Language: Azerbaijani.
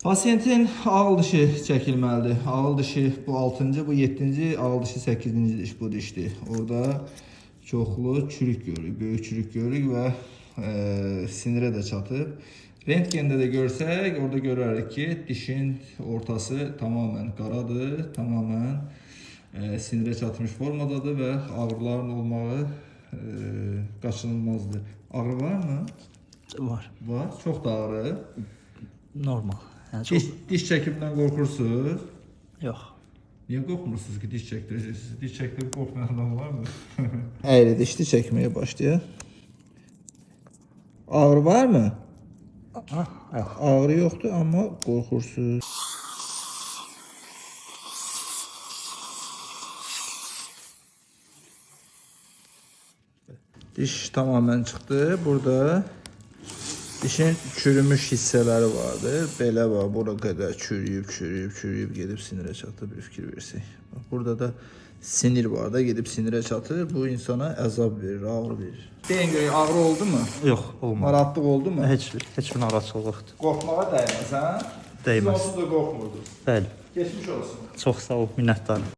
Pasiyentin ağıl dişi çəkilməlidir. Ağıl dişi bu 6-cı, bu 7-ci, ağıl dişi 8-ci diş bu dişdir. Orada çoxlu çürük görürük, böyük çürük görürük və sinirə də çatıb. Rentgende de görsək, orada görərik ki, dişin ortası tamamen qaradır, tamamen sinirə çatmış formadadır və ağrıların olmağı qaçınılmazdır. Ağrı var mı? Var. Var. Çox da ağrı. Normal. Yəni çox... Diş çəkimdən qorxursunuz. Yox. Niyə qorxmursunuz ki, diş çəkdirəcəksiniz? Diş çəkdirib qorxmayan adam varmı? Əyri dişli çəkməyə başlayır. Ağrı var mı? Yox. Ağrı yoxdur, amma qorxursunuz. Diş tamamen çıxdı. Burada dişin çürümüş hissələri vardır. Belə var, bura qədər çürüyüb gedib sinirə çatır, bir fikir versək. Burada da sinir var da gedib sinirə çatır. Bu insana əzab verir, ağrı verir. Deyin görək, ağrı oldu mu? Yox, olmadı. Narahatlıq oldu mu? Heç bir narahatçılıq yoxdur. Qorxmağa dəyməz, hə? Dəyməz. Siz onsuz da qorxmurdunuz. Bəli. Geçmiş olsun. Çox sağ ol, minnətdarım.